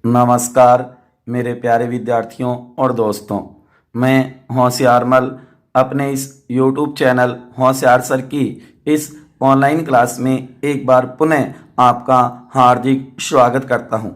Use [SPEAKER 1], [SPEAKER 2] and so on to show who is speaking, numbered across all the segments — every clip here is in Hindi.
[SPEAKER 1] नमस्कार मेरे प्यारे विद्यार्थियों और दोस्तों। मैं होशियारमल अपने इस YouTube चैनल होशियार सर की इस ऑनलाइन क्लास में एक बार पुनः आपका हार्दिक स्वागत करता हूं।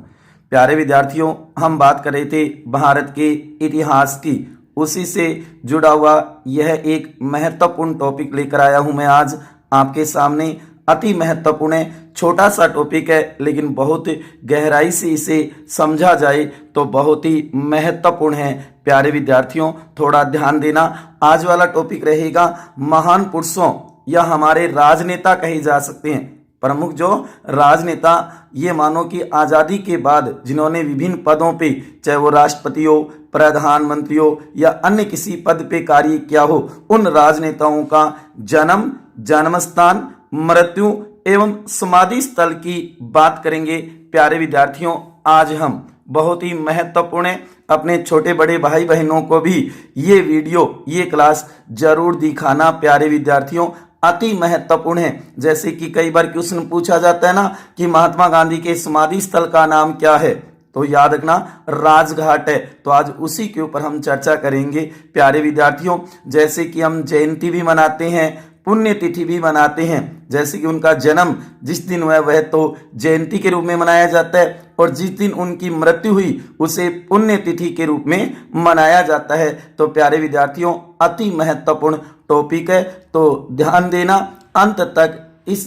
[SPEAKER 1] प्यारे विद्यार्थियों, हम बात कर रहे थे भारत के इतिहास की। उसी से जुड़ा हुआ यह एक महत्वपूर्ण टॉपिक लेकर आया हूं मैं आज आपके सामने। अति महत्वपूर्ण है, छोटा सा टॉपिक है लेकिन बहुत गहराई से इसे समझा जाए तो बहुत ही महत्वपूर्ण है। प्यारे विद्यार्थियों, थोड़ा ध्यान देना। आज वाला टॉपिक रहेगा महान पुरुषों या हमारे राजनेता कहे जा सकते हैं। प्रमुख जो राजनेता, ये मानो कि आज़ादी के बाद जिन्होंने विभिन्न पदों पे, चाहे वो राष्ट्रपति हो, प्रधानमंत्री हो या अन्य किसी पद पे कार्य किया हो, उन राजनेताओं का जन्म, जन्मस्थान, मृत्यु एवं समाधि स्थल की बात करेंगे। प्यारे विद्यार्थियों, आज हम बहुत ही महत्वपूर्ण है, अपने छोटे बड़े भाई बहनों को भी ये वीडियो, ये क्लास जरूर दिखाना। प्यारे विद्यार्थियों, अति महत्वपूर्ण है। जैसे कि कई बार क्वेश्चन पूछा जाता है ना कि महात्मा गांधी के समाधि स्थल का नाम क्या है, तो याद रखना राजघाट है। तो आज उसी के ऊपर हम चर्चा करेंगे। प्यारे विद्यार्थियों, जैसे कि हम जयंती भी मनाते हैं, पुण्यतिथि भी मनाते हैं। जैसे कि उनका जन्म जिस दिन हुआ वह तो जयंती के रूप में मनाया जाता है, और जिस दिन उनकी मृत्यु हुई उसे पुण्यतिथि के रूप में मनाया जाता है। तो प्यारे विद्यार्थियों, अति महत्वपूर्ण टॉपिक है, तो ध्यान देना। अंत तक इस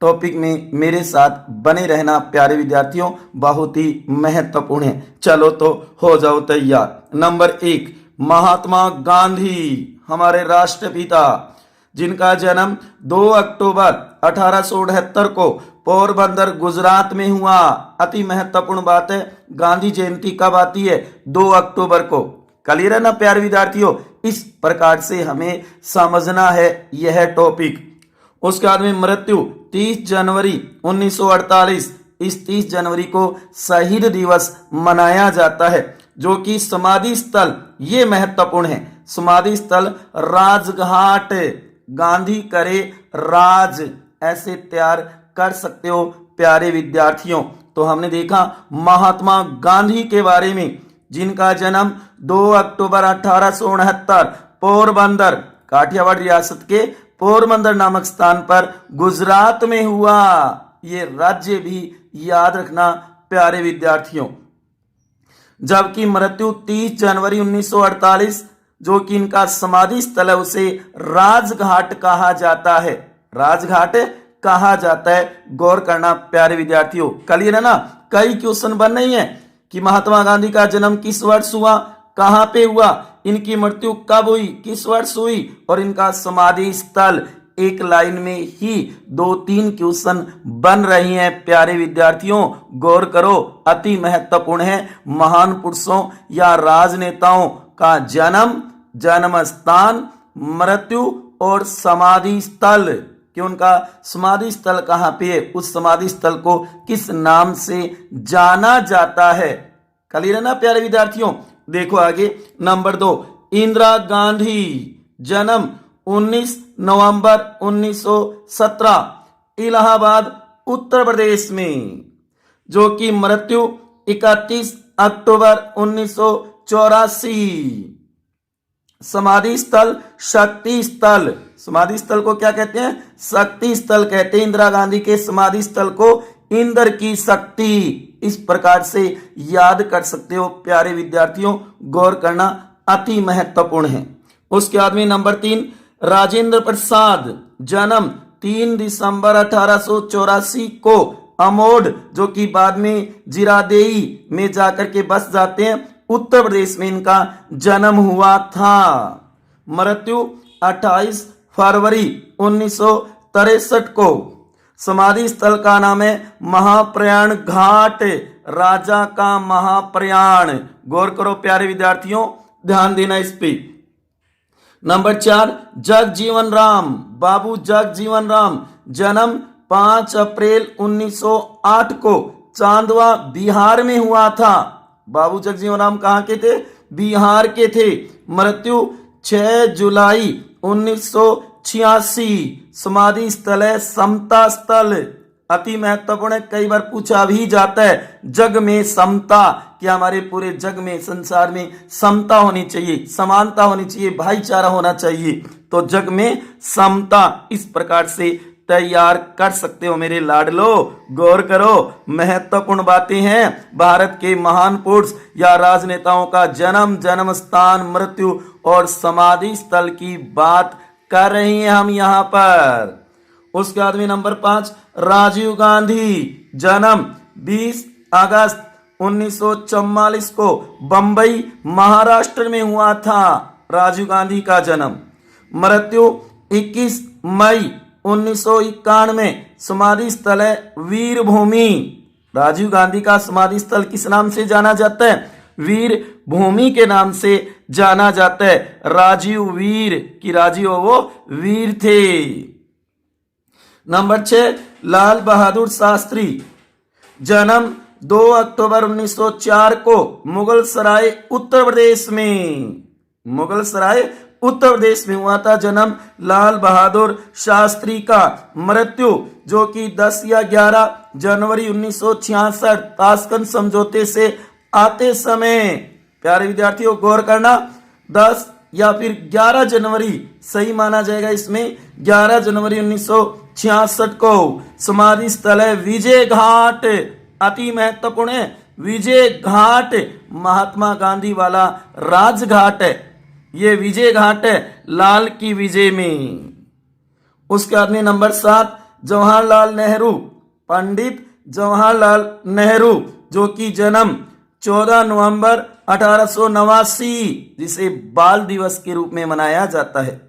[SPEAKER 1] टॉपिक में मेरे साथ बने रहना प्यारे विद्यार्थियों, बहुत ही महत्वपूर्ण है। चलो तो हो जाओ तैयार। नंबर 1, महात्मा गांधी, हमारे राष्ट्रपिता, जिनका जन्म 2 अक्टूबर 1878 को पोरबंदर गुजरात में हुआ। अति महत्वपूर्ण बात है, गांधी जयंती कब आती है? 2 अक्टूबर को। क्लियर है ना प्यारे विद्यार्थियों? इस प्रकार से हमें समझना है यह टॉपिक। उसके बाद में मृत्यु 30 जनवरी 1948। इस 30 जनवरी को शहीद दिवस मनाया जाता है, जो कि समाधि स्थल, ये महत्वपूर्ण है, समाधि स्थल राजघाट। गांधी करे राज, ऐसे तैयार कर सकते हो प्यारे विद्यार्थियों। तो हमने देखा महात्मा गांधी के बारे में, जिनका जन्म 2 अक्टूबर 1869 पोरबंदर, काठियावाड़ रियासत के पोरबंदर नामक स्थान पर गुजरात में हुआ। ये राज्य भी याद रखना प्यारे विद्यार्थियों। जबकि मृत्यु 30 जनवरी 1948, जो कि इनका समाधि स्थल है, उसे राजघाट कहा जाता है। राजघाट कहा जाता है, गौर करना प्यारे विद्यार्थियों। क्लियर है ना? कई क्वेश्चन बन रही है कि महात्मा गांधी का जन्म किस वर्ष हुआ, कहां पे हुआ, इनकी मृत्यु कब हुई, किस वर्ष हुई, और इनका समाधि स्थल। एक लाइन में ही 2-3 क्वेश्चन बन रही हैं प्यारे विद्यार्थियों, गौर करो। अति महत्वपूर्ण है, महान पुरुषों या राजनेताओं का जन्म, जन्म स्थान, मृत्यु और समाधि स्थल, कि उनका समाधि स्थल कहां पे है, उस समाधि स्थल को किस नाम से जाना जाता है। क्लियर है ना प्यारे विद्यार्थियों? देखो आगे। नंबर 2, इंदिरा गांधी, जन्म 19 नवंबर 1917 इलाहाबाद उत्तर प्रदेश में, जो कि मृत्यु 31 अक्टूबर 1984। समाधि स्थल शक्ति स्थल, समाधि स्थल को क्या कहते हैं? शक्ति स्थल कहते हैं। इंदिरा गांधी के समाधि स्थल को इंद्र की शक्ति, इस प्रकार से याद कर सकते हो प्यारे विद्यार्थियों, गौर करना अति महत्वपूर्ण है। उसके बाद में नंबर 3, राजेंद्र प्रसाद, जन्म 3 दिसंबर 1884 को अमोढ़, जो कि बाद में जीरादेई में जाकर के बस जाते हैं, उत्तर प्रदेश में इनका जन्म हुआ था। मृत्यु 28 फरवरी 1963 को। समाधि स्थल का नाम है महाप्रयाण घाट, राजा का महाप्रयाण। गौर करो प्यारे विद्यार्थियों, ध्यान देना इस पे। नंबर 4, जगजीवन राम, बाबू जगजीवन राम, जन्म 5 अप्रैल 1908 को चांदवा बिहार में हुआ था। बाबू जगजीवन राम कहां के थे? बिहार के थे। मृत्यु 6 जुलाई 1986। समाधि स्थल है समता स्थल, अति महत्वपूर्ण है, कई बार पूछा भी जाता है। जग में समता, कि हमारे पूरे जग में, संसार में समता होनी चाहिए, समानता होनी चाहिए, भाईचारा होना चाहिए। तो जग में समता इस प्रकार से तैयार कर सकते हो मेरे लाडलो। गौर करो, महत्वपूर्ण बातें हैं। भारत के महान पुरुष या राजनेताओं का जन्म, जन्म स्थान, मृत्यु और समाधि स्थल की बात कर रहे हैं हम यहाँ पर। उसके बाद में नंबर 5, राजीव गांधी, जन्म 20 अगस्त 1944 को बंबई महाराष्ट्र में हुआ था। राजीव गांधी का जन्म। मृत्यु 21 मई 1991। समाधि स्थल है वीर भूमि। राजीव गांधी का समाधि स्थल किस नाम से जाना जाता है? वीर भूमि के नाम से जाना जाता है। राजीव वीर, कि राजीव वो वीर थे। नंबर 6, लाल बहादुर शास्त्री, जन्म 2 अक्टूबर 1904 को मुगल सराय उत्तर प्रदेश में, मुगल सराय उत्तर प्रदेश में हुआ था जन्म लाल बहादुर शास्त्री का। मृत्यु जो कि 10 या 11 जनवरी 1966 ताशकंद समझौते से आते समय, प्यारे विद्यार्थियों गौर करना, 10 या फिर 11 जनवरी सही माना जाएगा इसमें, 11 जनवरी 1966 को। समाधि स्थल है विजय घाट, अति महत्वपूर्ण है, विजय घाट महात्मा गांधी वाला राजघाट है, ये विजय घाट है लाल की विजय में। उसके बाद में नंबर 7, जवाहरलाल नेहरू, पंडित जवाहरलाल नेहरू, जो कि जन्म 14 नवंबर 1889, जिसे बाल दिवस के रूप में मनाया जाता है।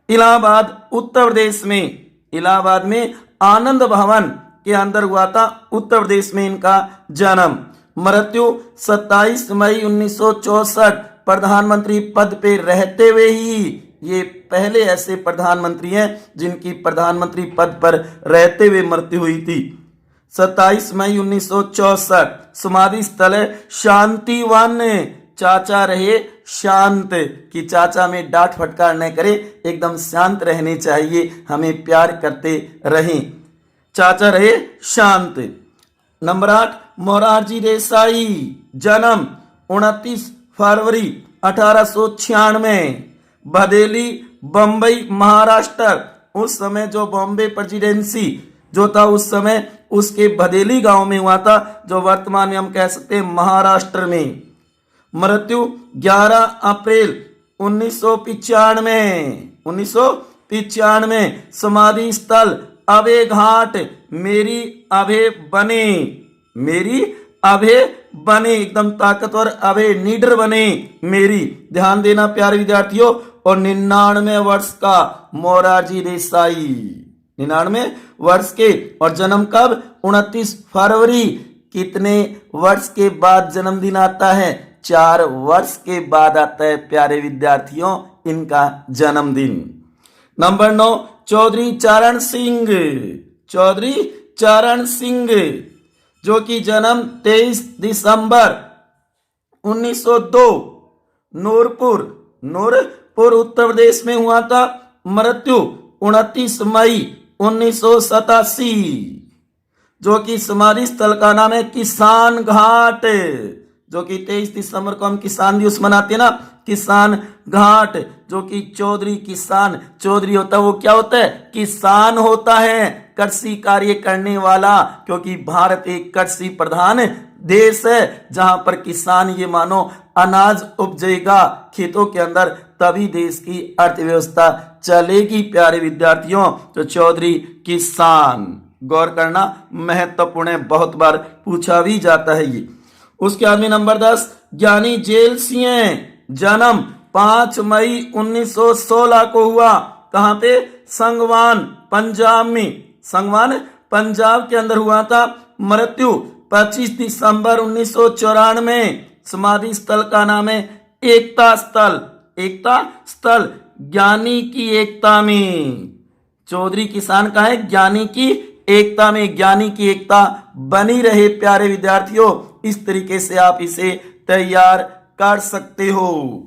[SPEAKER 1] इलाहाबाद उत्तर प्रदेश में, इलाहाबाद में आनंद भवन के अंदर हुआ था, उत्तर प्रदेश में इनका जन्म। मृत्यु 27 मई 1964, प्रधानमंत्री पद पे रहते हुए ही, ये पहले ऐसे प्रधानमंत्री हैं जिनकी प्रधानमंत्री पद पर रहते हुए मृत्यु हुई थी। 27 मई 1964। समाधि स्थल है शांति वन, चाचा रहे शांत, कि चाचा में डांट फटकार न करे, एकदम शांत रहने चाहिए, हमें प्यार करते रहें, चाचा रहे शांत। नंबर 8, मोरारजी देसाई, जन्म 29 फरवरी 1896, बदेली बंबई महाराष्ट्र। उस समय जो बॉम्बे प्रेसिडेंसी जो था उस समय उसके बदेली गांव में हुआ था, जो वर्तमान में हम कह सकते हैं महाराष्ट्र में। मृत्यु 11 अप्रैल 1995। समाधि स्थल अभय घाट, मेरी अभय बने, मेरी अभय बने, एकदम ताकतवर अभय नीडर बने मेरी, ध्यान देना प्यारे विद्यार्थियों। और 99 वर्ष का मोरारजी देसाई, 99 वर्ष के, और जन्म कब? 29 फरवरी। कितने वर्ष के बाद जन्मदिन आता है? 4 वर्ष के बाद आता है प्यारे विद्यार्थियों इनका जन्मदिन। नंबर 9, चौधरी चरण सिंह, चौधरी चरण सिंह, जो कि जन्म 23 दिसंबर 1902, नूरपुर उत्तर प्रदेश में हुआ था। मृत्यु 29 मई 1987, जो कि समाधि स्थल का नाम है किसान घाट, जो कि 23 दिसंबर को हम किसान दिवस मनाते हैं ना, किसान घाट, जो कि चौधरी किसान, चौधरी होता है वो क्या होता है? किसान होता है, कृषि कार्य करने वाला, क्योंकि भारत एक कृषि प्रधान देश है, जहां पर किसान ये मानो अनाज उपजेगा खेतों के अंदर, तभी देश की अर्थव्यवस्था चलेगी प्यारे विद्यार्थियों। तो चौधरी किसान, गौर करना महत्वपूर्ण है, बहुत बार पूछा भी जाता है ये। उसके बाद में नंबर 10, ज्ञानी जेल सिंह, जन्म 5 मई 1916 को हुआ। कहां पे? संगवान पंजाब में, संगवान पंजाब के अंदर हुआ था। मृत्यु 25 दिसंबर 1994। समाधि स्थल का नाम है एकता स्थल, एकता स्थल, ज्ञानी की एकता में। चौधरी किसान का है ज्ञानी की एकता में, ज्ञानी की एकता बनी रहे प्यारे विद्यार्थियों। इस तरीके से आप इसे तैयार कर सकते हो।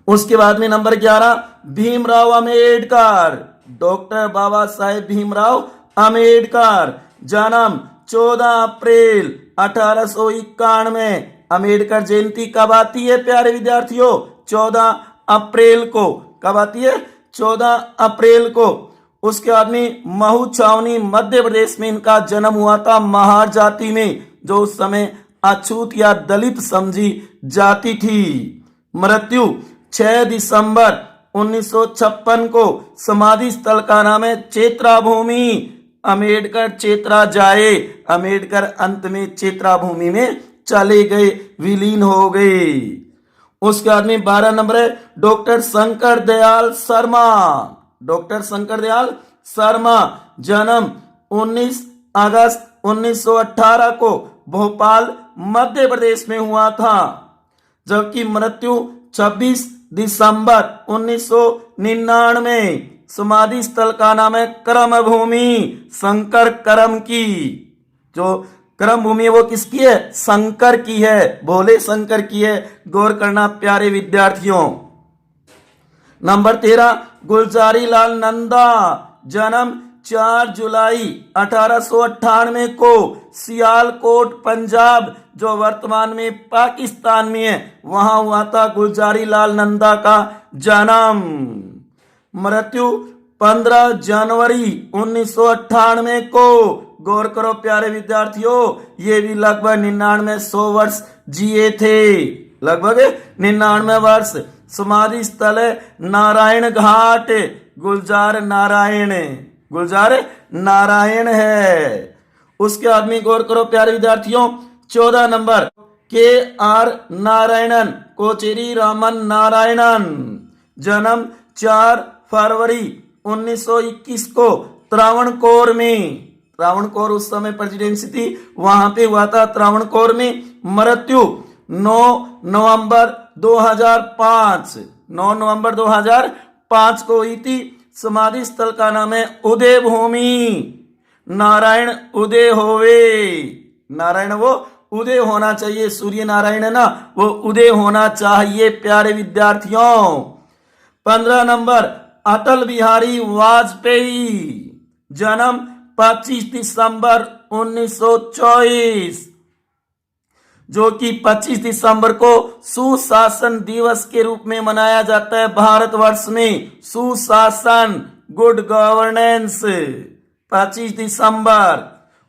[SPEAKER 1] उसके बाद में नंबर 11, भीमराव अंबेडकर, डॉक्टर बाबा साहेब भीमराव अम्बेडकर, जन्म 14 अप्रैल 1891। अम्बेडकर जयंती कब आती है प्यारे विद्यार्थियों? 14 अप्रैल को। कब आती है? 14 अप्रैल को। उसके बाद में महू छावनी मध्य प्रदेश में इनका जन्म हुआ था, महार जाति में, जो उस समय अछूत या दलित समझी जाति थी। मृत्यु 6 दिसंबर 1956 को। समाधि स्थल का नाम है चेत्रा भूमि। अम्बेडकर चेत्रा जाए, अम्बेडकर अंत में चेत्रा भूमि में चले गए, विलीन हो गए। उसके बाद में 12 नंबर है डॉक्टर शंकर दयाल शर्मा। डॉक्टर शंकर दयाल शर्मा, जन्म 19 अगस्त 1918 को भोपाल मध्य प्रदेश में हुआ था, जबकि मृत्यु 26 दिसंबर 1999। समाधि स्थल का नाम है कर्म भूमि, शंकर कर्म की। जो कर्म भूमि है वो किसकी है? शंकर की है, भोले शंकर की है। गौर करना प्यारे विद्यार्थियों। नंबर 13 गुलजारी लाल नंदा, जन्म 4 जुलाई 1898 को। सियालकोट पंजाब, जो वर्तमान में पाकिस्तान में है, वहां हुआ था गुलजारी लाल नंदा का जन्म। मृत्यु 15 जनवरी 1998 को। गौर करो प्यारे विद्यार्थियों, ये भी लगभग 99-100 वर्ष जिए थे, लगभग 99 वर्ष। समाधि स्थल है नारायण घाट, गुलजार नारायण, गुलजार नारायण है। उसके बाद में गौर करो प्यारे विद्यार्थियों, 14 नंबर KR नारायणन, कोचेरी रामन नारायणन, जन्म 4 फरवरी 1921 को त्रावणकोर में। त्रावणकोर उस समय प्रेसिडेंसी थी, वहां पे हुआ था त्रावणकोर में। मृत्यु 9 नवंबर 2005, 9 नवंबर 2005 को हुई थी। समाधि स्थल का नाम है उदय भूमि, नारायण उदय होवे। नारायण वो उदय होना चाहिए, सूर्य नारायण है ना, वो उदय होना चाहिए प्यारे विद्यार्थियों। 15 नंबर अटल बिहारी वाजपेयी, जन्म 25 दिसंबर 1924, जो कि 25 दिसंबर को सुशासन दिवस के रूप में मनाया जाता है भारतवर्ष में। सुशासन, गुड गवर्नेंस। 25 दिसंबर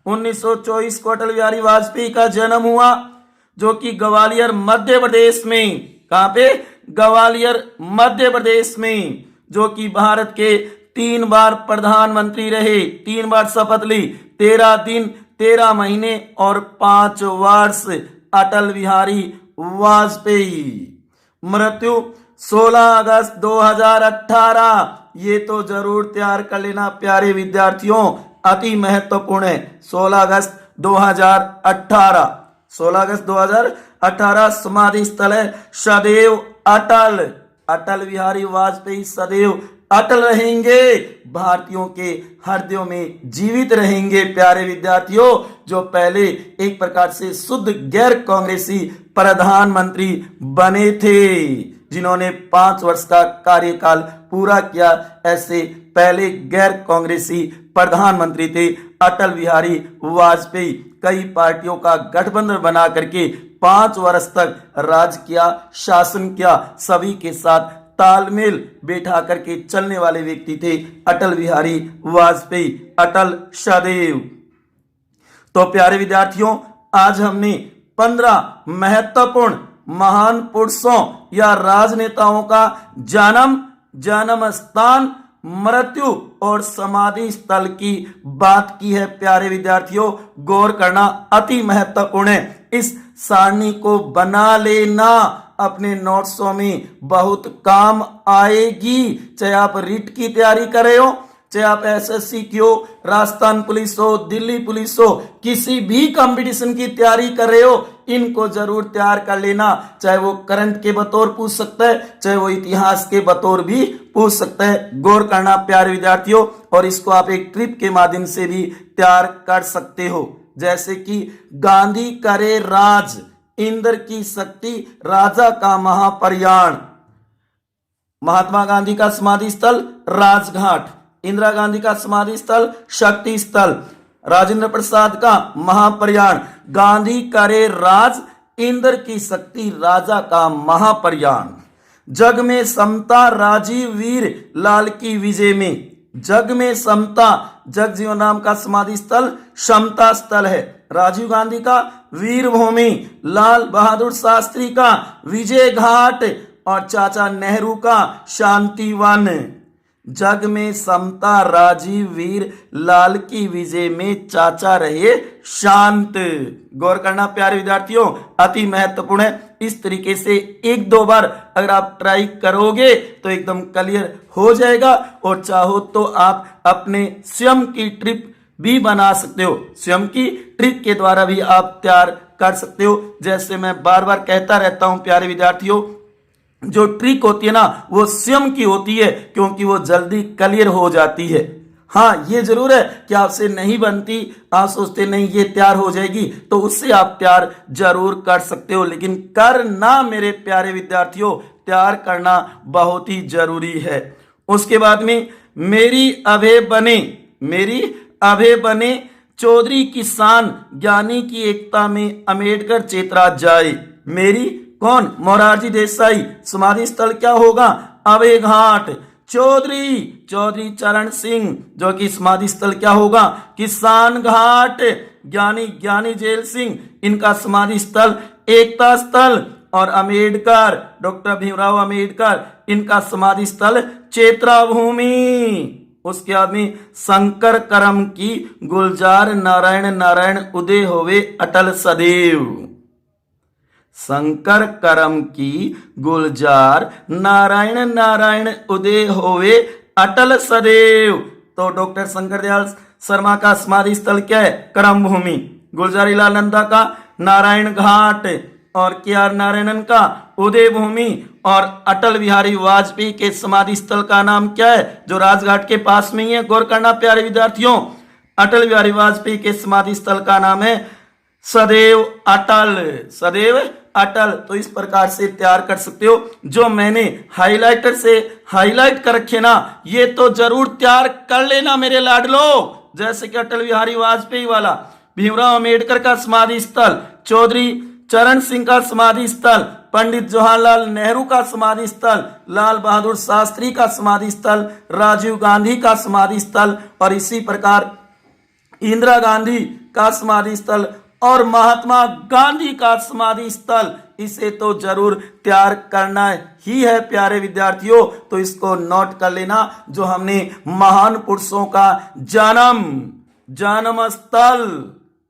[SPEAKER 1] 1924 को अटल बिहारी वाजपेयी का जन्म हुआ, जो कि ग्वालियर मध्य प्रदेश में। कहां पे? ग्वालियर मध्य प्रदेश में। जो कि भारत के 3 बार प्रधानमंत्री रहे, 3 बार शपथ ली, 13 दिन 13 महीने और 5 वर्ष अटल बिहारी वाजपेयी। मृत्यु 16 अगस्त 2018। ये तो जरूर तैयार कर लेना प्यारे विद्यार्थियों, अति महत्वपूर्ण है। 16 अगस्त 2018, 16 अगस्त 2018 समाधि स्थल है सदैव अटल। अटल बिहारी वाजपेयी सदैव अटल रहेंगे, भारतीयों के हृदयों में जीवित रहेंगे प्यारे विद्यार्थियों। जो पहले एक प्रकार से शुद्ध गैर कांग्रेसी प्रधानमंत्री बने थे, जिन्होंने 5 वर्ष का कार्यकाल पूरा किया, ऐसे पहले गैर कांग्रेसी प्रधानमंत्री थे अटल बिहारी वाजपेयी। कई पार्टियों का गठबंधन बना करके 5 वर्ष तक राज किया, शासन किया, सभी के साथ तालमेल बैठा करके चलने वाले व्यक्ति थे अटल बिहारी वाजपेयी, अटल सदैव। तो प्यारे विद्यार्थियों, आज हमने 15 महत्वपूर्ण महान पुरुषों या राजनेताओं का जन्म स्थान, मृत्यु और समाधि स्थल की बात की है प्यारे विद्यार्थियों। गौर करना अति महत्वपूर्ण है। इस सारणी को बना लेना, अपने नोट्सों में बहुत काम आएगी। चाहे आप रीट की तैयारी कर रहे हो, चाहे आप एसएससी की हो, राजस्थान पुलिस हो, दिल्ली पुलिस हो, किसी भी कंपटीशन की तैयारी कर रहे हो, इनको जरूर तैयार कर लेना। चाहे वो करंट के बतौर पूछ सकता है, चाहे वो इतिहास के बतौर भी पूछ सकता है। गौर करना प्यारे विद्यार्थियों, और इसको आप एक ट्रिप के माध्यम से भी तैयार कर सकते हो। जैसे कि गांधी करे राज, इंद्र की शक्ति, राजा का महाप्रयाण। महात्मा गांधी का समाधि स्थल राजघाट, इंदिरा गांधी का समाधि स्थल शक्ति स्थल, राजेंद्र प्रसाद का महाप्रयाण, गांधी करे राज इंद्र की शक्ति राजा का महाप्रयाण, जग में समता राजीव वीर लाल की विजय में, जग में समता जगजीवन राम का समाधि स्थल समता स्थल है, राजीव गांधी का वीर भूमि, लाल बहादुर शास्त्री का विजय घाट और चाचा नेहरू का शांति वन। जग में समता राजीव वीर लाल की विजय में चाचा रहे शांत। गौर करना प्यारे विद्यार्थियों, अति महत्वपूर्ण है। इस तरीके से एक दो बार अगर आप ट्राई करोगे तो एकदम क्लियर हो जाएगा और चाहो तो आप अपने स्वयं की ट्रिप भी बना सकते हो, स्वयं की ट्रिक के द्वारा भी आप तैयार कर सकते हो। जैसे मैं बार बार कहता रहता हूं प्यारे विद्यार्थियों, जो ट्रिक होती है ना वो स्वयं की होती है, क्योंकि वो जल्दी क्लियर हो जाती है। हाँ, ये जरूर है कि आपसे नहीं बनती, आप सोचते नहीं ये तैयार हो जाएगी, तो उससे आप तैयार जरूर कर सकते हो, लेकिन करना मेरे प्यारे विद्यार्थियों, तैयार करना बहुत ही जरूरी है। उसके बाद में मेरी अभय बने चौधरी किसान ज्ञानी की एकता में अम्बेडकर चेतरा जाए। मेरी कौन? मोरारजी देसाई। समाधि स्थल क्या होगा? अभय घाट। चौधरी चरण सिंह, जो कि समाधि स्थल क्या होगा? किसान घाट। ज्ञानी जेल सिंह, इनका समाधि स्थल एकता स्थल। और अम्बेडकर, डॉक्टर भीमराव अम्बेडकर, इनका समाधि स्थल चेतरा भूमि। उसके बाद में शंकर करम की गुलजार नारायण उदय होवे अटल सदैव। शंकर करम की गुलजार नारायण उदय होवे अटल सदैव। तो डॉक्टर शंकर दयाल शर्मा का समाधि स्थल क्या है? करम भूमि। गुलजारी लाल नंदा का नारायण घाट और के.आर. नारायणन का उदय भूमि। और अटल बिहारी वाजपेयी के समाधि स्थल का नाम क्या है, जो राजघाट के पास में ही है? गौर करना प्यारे विद्यार्थियों, अटल बिहारी वाजपेयी के समाधि स्थल का नाम है सदैव अटल। तो इस प्रकार से तैयार कर सकते हो। जो मैंने हाइलाइटर से हाइलाइट कर रखे ना, ये तो जरूर तैयार कर लेना मेरे लाडलो। जैसे कि अटल बिहारी वाजपेयी वाला, भीमराव अम्बेडकर का समाधि स्थल, चौधरी चरण सिंह का समाधि स्थल, पंडित जवाहरलाल नेहरू का समाधि स्थल, लाल बहादुर शास्त्री का समाधि स्थल, राजीव गांधी का समाधि स्थल, और इसी प्रकार इंदिरा गांधी का समाधि स्थल और महात्मा गांधी का समाधि स्थल। इसे तो जरूर तैयार करना ही है प्यारे विद्यार्थियों। तो इसको नोट कर लेना, जो हमने महान पुरुषों का जन्म स्थल,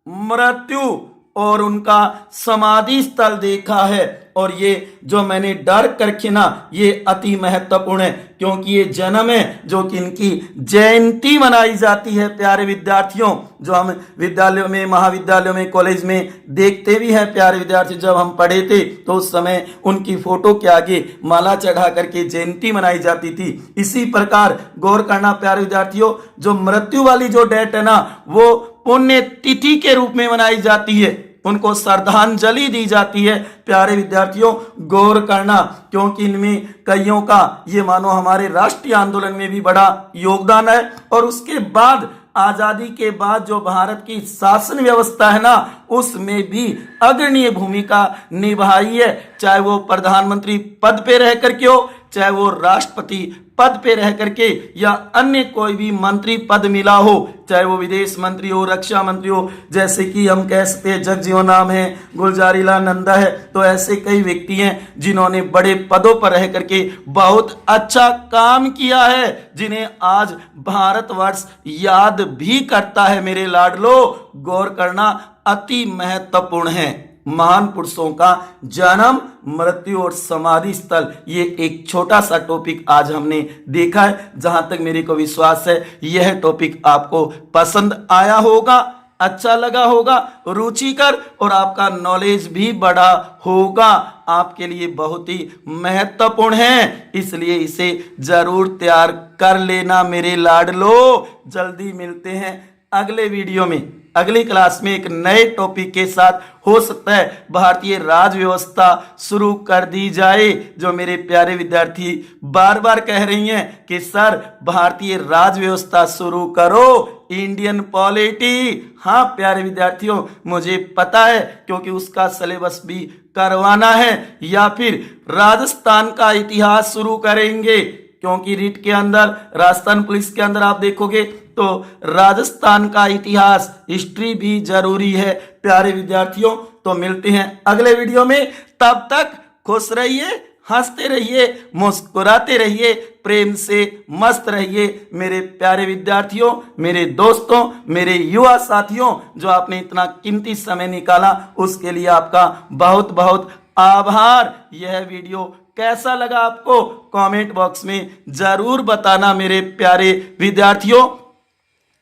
[SPEAKER 1] मृत्यु और उनका समाधि स्थल देखा है। और ये जो मैंने डार्क कर रखे ना, ये अति महत्वपूर्ण है, क्योंकि ये जन्म है जो कि इनकी जयंती मनाई जाती है प्यारे विद्यार्थियों। जो हम विद्यालयों में, महाविद्यालयों में, कॉलेज में देखते भी हैं प्यारे विद्यार्थी। जब हम पढ़े थे तो उस समय उनकी फोटो के आगे माला चढ़ा करके जयंती मनाई जाती थी। इसी प्रकार गौर करना प्यारे विद्यार्थियों, जो मृत्यु वाली जो डेट है ना, वो पुण्य तिथि के रूप में मनाई जाती है, उनको श्रद्धांजलि दी जाती है प्यारे विद्यार्थियों। गौर करना, क्योंकि इनमें कईयों का ये मानो हमारे राष्ट्रीय आंदोलन में भी बड़ा योगदान है। और उसके बाद आजादी के बाद जो भारत की शासन व्यवस्था है ना, उसमें भी अग्रणी भूमिका निभाई है। चाहे वो प्रधानमंत्री पद पे रह करके हो, चाहे वो राष्ट्रपति पद पे रह करके, या अन्य कोई भी मंत्री पद मिला हो, चाहे वो विदेश मंत्री हो, रक्षा मंत्री हो, जैसे कि हम कह सकते हैं जगजीवन राम है, गुलजारी लाल नंदा है। तो ऐसे कई व्यक्ति हैं जिन्होंने बड़े पदों पर रह करके बहुत अच्छा काम किया है, जिन्हें आज भारतवर्ष याद भी करता है मेरे लाडलो। गौर करना अति महत्वपूर्ण है। महान पुरुषों का जन्म, मृत्यु और समाधि स्थल, ये एक छोटा सा टॉपिक आज हमने देखा है। जहां तक मेरे को विश्वास है यह टॉपिक आपको पसंद आया होगा, अच्छा लगा होगा, रुचिकर, और आपका नॉलेज भी बढ़ा होगा। आपके लिए बहुत ही महत्वपूर्ण है, इसलिए इसे जरूर तैयार कर लेना मेरे लाडलो। जल्दी मिलते हैं अगले वीडियो में, अगली क्लास में एक नए टॉपिक के साथ हो सकता है भारतीय राज व्यवस्था शुरू कर दी जाए। जो मेरे प्यारे विद्यार्थी बार बार कह रही हैं कि सर भारतीय राज व्यवस्था शुरू करो, इंडियन पॉलिटी। हाँ प्यारे विद्यार्थियों, मुझे पता है क्योंकि उसका सिलेबस भी करवाना है। या फिर राजस्थान का इतिहास शुरू करेंगे, क्योंकि रीट के अंदर, राजस्थान पुलिस के अंदर आप देखोगे तो राजस्थान का इतिहास, हिस्ट्री भी जरूरी है प्यारे विद्यार्थियों। तो मिलते हैं अगले वीडियो में, तब तक खुश रहिए, हंसते रहिए, मुस्कुराते रहिए, प्रेम से मस्त रहिए मेरे प्यारे विद्यार्थियों, मेरे दोस्तों, मेरे युवा साथियों। जो आपने इतना कीमती समय निकाला उसके लिए आपका बहुत बहुत आभार। यह वीडियो कैसा लगा आपको कमेंट बॉक्स में जरूर बताना मेरे प्यारे विद्यार्थियों।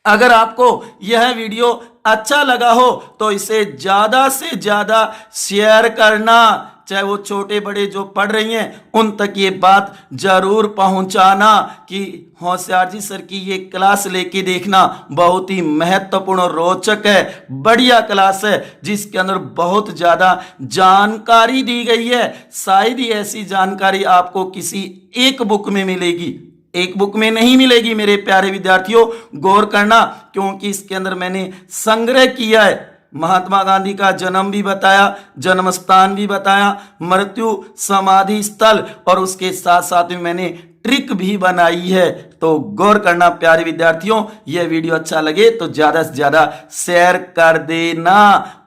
[SPEAKER 1] अगर आपको यह वीडियो अच्छा लगा हो तो इसे ज्यादा से ज्यादा शेयर करना, चाहे वो छोटे बड़े जो पढ़ रही हैं उन तक ये बात जरूर पहुंचाना कि होशियार जी सर की ये क्लास लेके देखना, बहुत ही महत्वपूर्ण और रोचक है, बढ़िया क्लास है जिसके अंदर बहुत ज्यादा जानकारी दी गई है। शायद ही ऐसी जानकारी आपको किसी एक बुक में मिलेगी, एक बुक में नहीं मिलेगी मेरे प्यारे विद्यार्थियों। गौर करना, क्योंकि इसके अंदर मैंने संग्रह किया है। महात्मा गांधी का जन्म भी बताया, जन्म स्थान भी बताया, मृत्यु समाधि स्थल, और उसके साथ साथ में मैंने ट्रिक भी बनाई है। तो गौर करना प्यारे विद्यार्थियों, यह वीडियो अच्छा लगे तो ज्यादा से ज्यादा शेयर कर देना।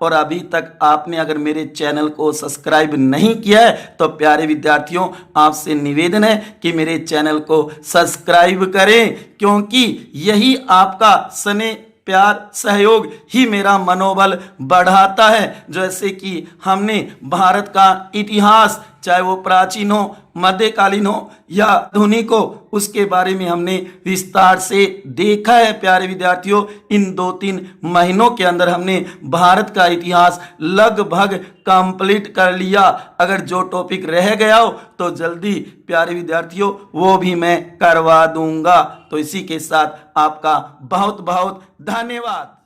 [SPEAKER 1] और अभी तक आपने अगर मेरे चैनल को सब्सक्राइब नहीं किया है तो प्यारे विद्यार्थियों आपसे निवेदन है कि मेरे चैनल को सब्सक्राइब करें, क्योंकि यही आपका स्नेह, प्यार, सहयोग ही मेरा मनोबल बढ़ाता है। जैसे कि हमने भारत का इतिहास, चाहे वो प्राचीन हो, मध्यकालीन हो या आधुनिक हो, उसके बारे में हमने विस्तार से देखा है प्यारे विद्यार्थियों। इन 2-3 महीनों के अंदर हमने भारत का इतिहास लगभग कंप्लीट कर लिया। अगर जो टॉपिक रह गया हो तो जल्दी प्यारे विद्यार्थियों वो भी मैं करवा दूंगा। तो इसी के साथ आपका बहुत बहुत धन्यवाद।